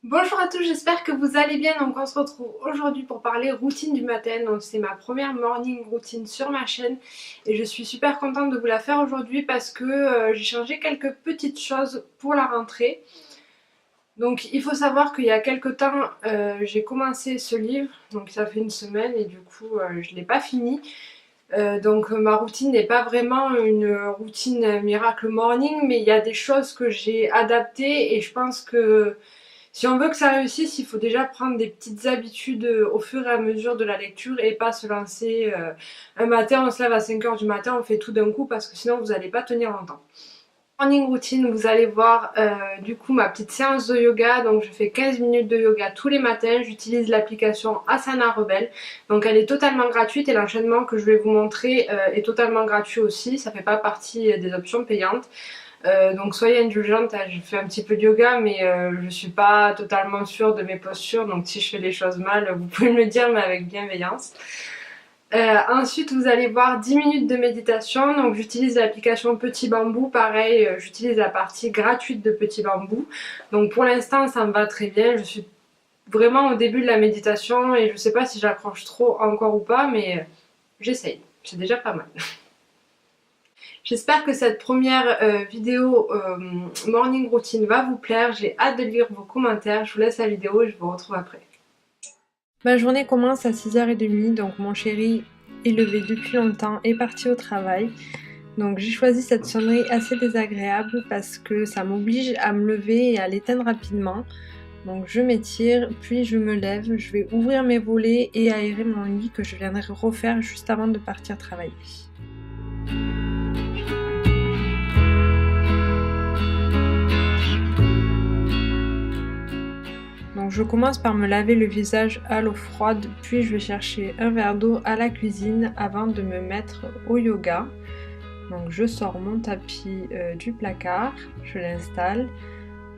Bonjour à tous, j'espère que vous allez bien. Donc on se retrouve aujourd'hui pour parler routine du matin. Donc c'est ma première morning routine sur ma chaîne et je suis super contente de vous la faire aujourd'hui parce que j'ai changé quelques petites choses pour la rentrée. Donc il faut savoir qu'il y a quelques temps j'ai commencé ce livre, donc ça fait une semaine et du coup je ne l'ai pas fini. Donc ma routine n'est pas vraiment une routine miracle morning, mais il y a des choses que j'ai adaptées et je pense que si on veut que ça réussisse, il faut déjà prendre des petites habitudes au fur et à mesure de la lecture et pas se lancer un matin, on se lève à 5 heures du matin, on fait tout d'un coup parce que sinon vous n'allez pas tenir longtemps. Morning routine, vous allez voir du coup ma petite séance de yoga. Donc je fais 15 minutes de yoga tous les matins. J'utilise l'application Asana Rebelle. Donc elle est totalement gratuite et l'enchaînement que je vais vous montrer est totalement gratuit aussi. Ça fait pas partie des options payantes. Donc soyez indulgente, hein, je fais un petit peu de yoga mais je suis pas totalement sûre de mes postures, donc si je fais les choses mal, vous pouvez me le dire mais avec bienveillance. Ensuite vous allez voir 10 minutes de méditation, donc j'utilise l'application Petit Bambou, pareil j'utilise la partie gratuite de Petit Bambou. Donc pour l'instant ça me va très bien, je suis vraiment au début de la méditation et je sais pas si j'accroche trop encore ou pas mais j'essaye, c'est déjà pas mal. J'espère que cette première vidéo morning routine va vous plaire. J'ai hâte de lire vos commentaires. Je vous laisse la vidéo et je vous retrouve après. Ma journée commence à 6h30, donc mon chéri est levé depuis longtemps et parti au travail. Donc j'ai choisi cette sonnerie assez désagréable parce que ça m'oblige à me lever et à l'éteindre rapidement. Donc je m'étire, puis je me lève, je vais ouvrir mes volets et aérer mon lit que je viendrai refaire juste avant de partir travailler. Donc je commence par me laver le visage à l'eau froide, puis je vais chercher un verre d'eau à la cuisine avant de me mettre au yoga. Donc je sors mon tapis du placard, je l'installe.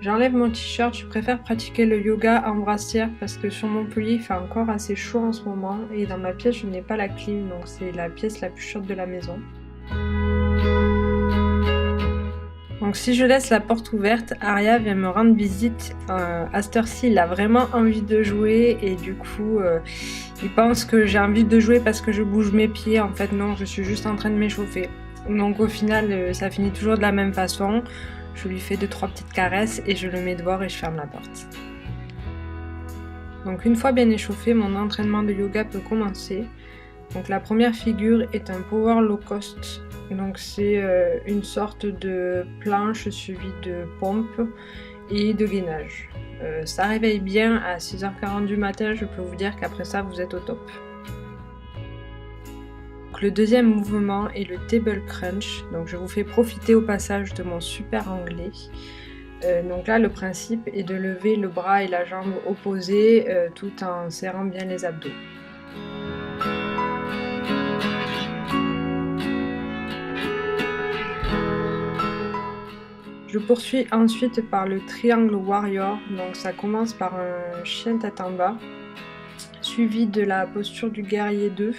J'enlève mon t-shirt, je préfère pratiquer le yoga en brassière parce que sur Montpellier il fait encore assez chaud en ce moment et dans ma pièce je n'ai pas la clim, donc c'est la pièce la plus chaude de la maison. Donc si je laisse la porte ouverte, Aria vient me rendre visite. À cette heure-ci, il a vraiment envie de jouer et du coup, il pense que j'ai envie de jouer parce que je bouge mes pieds. En fait, non, je suis juste en train de m'échauffer. Donc au final, ça finit toujours de la même façon. Je lui fais 2-3 petites caresses et je le mets dehors et je ferme la porte. Donc une fois bien échauffé, mon entraînement de yoga peut commencer. Donc la première figure est un power low cost. Donc c'est une sorte de planche suivie de pompe et de gainage. Ça réveille bien à 6h40 du matin, je peux vous dire qu'après ça vous êtes au top. Donc, le deuxième mouvement est le table crunch. Donc je vous fais profiter au passage de mon super anglais. Donc là le principe est de lever le bras et la jambe opposés tout en serrant bien les abdos. Je poursuis ensuite par le triangle warrior, donc ça commence par un chien tête en bas, suivi de la posture du guerrier 2,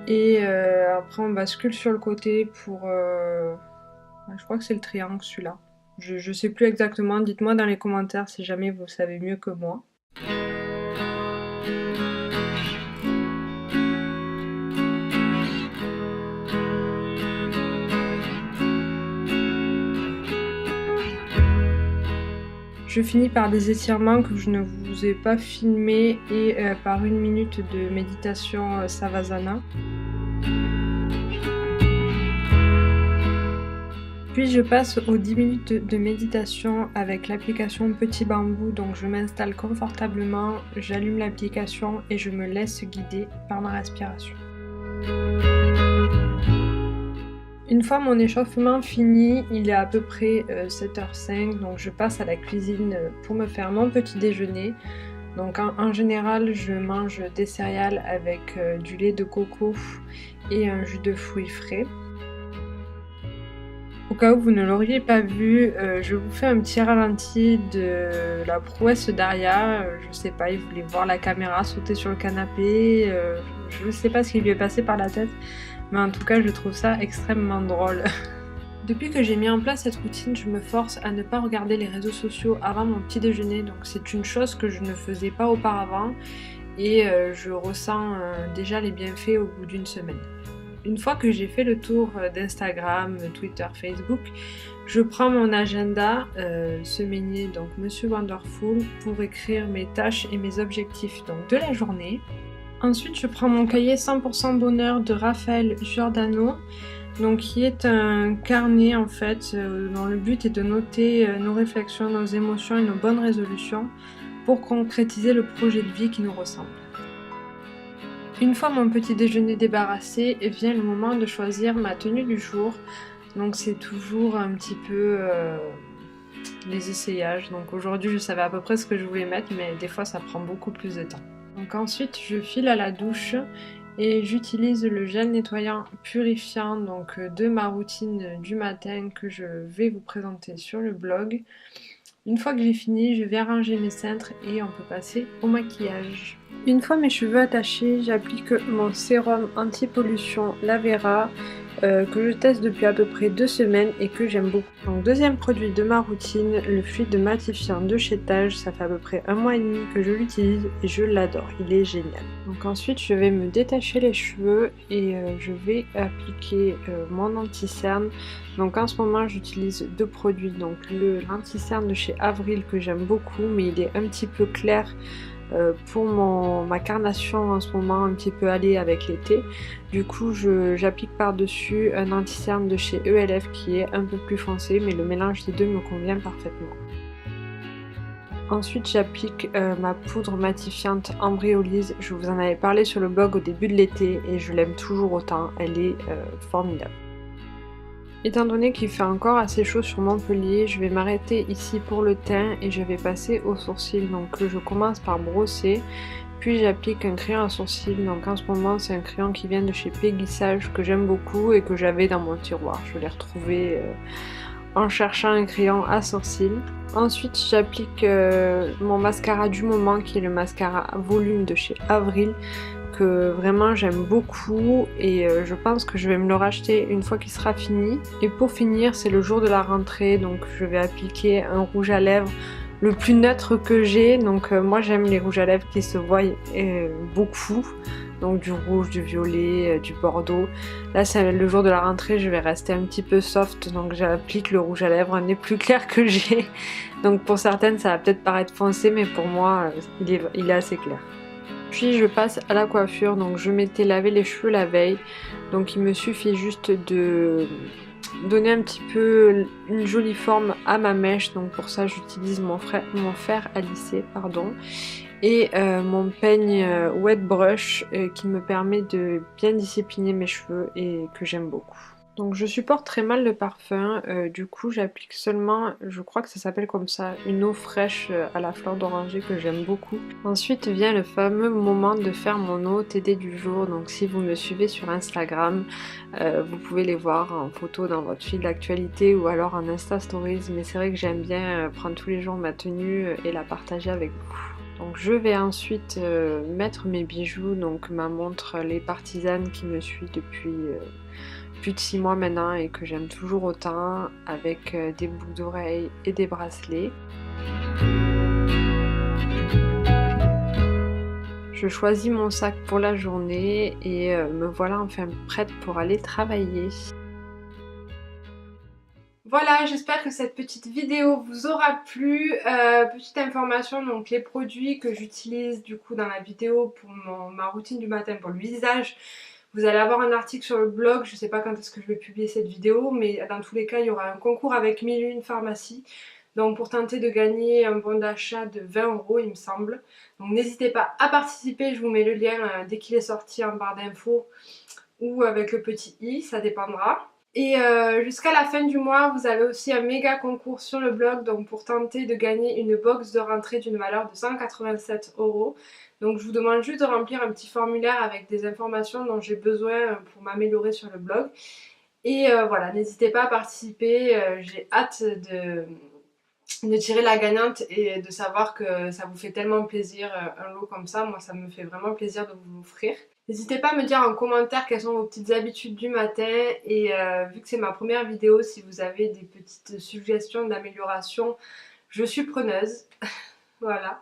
et après on bascule sur le côté pour, je crois que c'est le triangle celui-là, je sais plus exactement, dites-moi dans les commentaires si jamais vous savez mieux que moi. Je finis par des étirements que je ne vous ai pas filmés et par 1 minute de méditation Savasana. Puis je passe aux 10 minutes de méditation avec l'application Petit Bambou, donc je m'installe confortablement, j'allume l'application et je me laisse guider par ma respiration. Une fois mon échauffement fini, il est à peu près 7h05, donc je passe à la cuisine pour me faire mon petit déjeuner. Donc en général, je mange des céréales avec du lait de coco et un jus de fruits frais. Au cas où vous ne l'auriez pas vu, je vous fais un petit ralenti de la prouesse d'Aria. Je sais pas, il voulait voir la caméra sauter sur le canapé, je ne sais pas ce qui lui est passé par la tête. Mais en tout cas, je trouve ça extrêmement drôle. Depuis que j'ai mis en place cette routine, je me force à ne pas regarder les réseaux sociaux avant mon petit déjeuner, donc c'est une chose que je ne faisais pas auparavant et je ressens déjà les bienfaits au bout d'une semaine. Une fois que j'ai fait le tour d'Instagram, Twitter, Facebook, je prends mon agenda semainier, donc Monsieur Wonderful, pour écrire mes tâches et mes objectifs donc, de la journée. Ensuite, je prends mon cahier 100% bonheur de Raphaël Giordano, donc qui est un carnet en fait, dont le but est de noter nos réflexions, nos émotions et nos bonnes résolutions pour concrétiser le projet de vie qui nous ressemble. Une fois mon petit déjeuner débarrassé, vient le moment de choisir ma tenue du jour. Donc c'est toujours un petit peu les essayages. Donc aujourd'hui je savais à peu près ce que je voulais mettre, mais des fois ça prend beaucoup plus de temps. Donc ensuite je file à la douche et j'utilise le gel nettoyant purifiant donc, de ma routine du matin que je vais vous présenter sur le blog. Une fois que j'ai fini, je vais ranger mes cintres et on peut passer au maquillage. Une fois mes cheveux attachés, j'applique mon sérum anti-pollution Lavera que je teste depuis à peu près 2 semaines et que j'aime beaucoup. Donc deuxième produit de ma routine, le fluide matifiant de chez Tage. Ça fait à peu près 1 mois et demi que je l'utilise et je l'adore, il est génial. Donc ensuite je vais me détacher les cheveux et je vais appliquer mon anti-cerne. Donc en ce moment j'utilise 2 produits, donc l'anti-cerne de chez Avril que j'aime beaucoup mais il est un petit peu clair pour ma carnation en ce moment, un petit peu allée avec l'été. Du coup j'applique par dessus un anti-cerne de chez ELF qui est un peu plus foncé, mais le mélange des deux me convient parfaitement. Ensuite j'applique ma poudre matifiante Embryolise. Je vous en avais parlé sur le blog au début de l'été et je l'aime toujours autant, elle est formidable. Étant donné qu'il fait encore assez chaud sur Montpellier, je vais m'arrêter ici pour le teint et je vais passer aux sourcils. Donc je commence par brosser, puis j'applique un crayon à sourcils. Donc en ce moment c'est un crayon qui vient de chez Péguissage que j'aime beaucoup et que j'avais dans mon tiroir. Je l'ai retrouvé en cherchant un crayon à sourcils. Ensuite j'applique mon mascara du moment qui est le mascara volume de chez Avril, que vraiment j'aime beaucoup et je pense que je vais me le racheter une fois qu'il sera fini. Et pour finir, c'est le jour de la rentrée, donc je vais appliquer un rouge à lèvres le plus neutre que j'ai. Donc moi j'aime les rouges à lèvres qui se voient beaucoup, donc du rouge, du violet, du bordeaux. Là c'est le jour de la rentrée, je vais rester un petit peu soft, donc j'applique le rouge à lèvres un des plus clairs que j'ai. Donc pour certaines ça va peut-être paraître foncé, mais pour moi il est assez clair. Puis je passe à la coiffure, donc je m'étais lavé les cheveux la veille, donc il me suffit juste de donner un petit peu une jolie forme à ma mèche. Donc pour ça j'utilise mon fer à lisser, et mon peigne wet brush qui me permet de bien discipliner mes cheveux et que j'aime beaucoup. Donc je supporte très mal le parfum, du coup j'applique seulement, je crois que ça s'appelle comme ça, une eau fraîche à la fleur d'oranger que j'aime beaucoup. Ensuite vient le fameux moment de faire mon eau TD du jour, donc si vous me suivez sur Instagram, vous pouvez les voir en photo dans votre fil d'actualité ou alors en Insta Stories, mais c'est vrai que j'aime bien prendre tous les jours ma tenue et la partager avec vous. Donc je vais ensuite mettre mes bijoux, donc ma montre Les Partisanes qui me suit depuis plus de 6 mois maintenant et que j'aime toujours autant, avec des boucles d'oreilles et des bracelets. Je choisis mon sac pour la journée et me voilà enfin prête pour aller travailler. Voilà, j'espère que cette petite vidéo vous aura plu. Petite information, donc les produits que j'utilise du coup dans la vidéo pour ma routine du matin pour le visage. Vous allez avoir un article sur le blog, je ne sais pas quand est-ce que je vais publier cette vidéo, mais dans tous les cas il y aura un concours avec 1001 pharmacies. Donc pour tenter de gagner un bon d'achat de 20 € il me semble. Donc n'hésitez pas à participer, je vous mets le lien dès qu'il est sorti en barre d'infos ou avec le petit i, ça dépendra. Et jusqu'à la fin du mois, vous avez aussi un méga concours sur le blog, donc pour tenter de gagner une box de rentrée d'une valeur de 187 €. Donc je vous demande juste de remplir un petit formulaire avec des informations dont j'ai besoin pour m'améliorer sur le blog. Et voilà, n'hésitez pas à participer, j'ai hâte de tirer la gagnante et de savoir que ça vous fait tellement plaisir un lot comme ça. Moi ça me fait vraiment plaisir de vous l'offrir. N'hésitez pas à me dire en commentaire quelles sont vos petites habitudes du matin et vu que c'est ma première vidéo, si vous avez des petites suggestions d'amélioration, je suis preneuse. Voilà.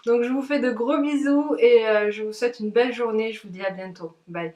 Donc je vous fais de gros bisous et je vous souhaite une belle journée. Je vous dis à bientôt. Bye.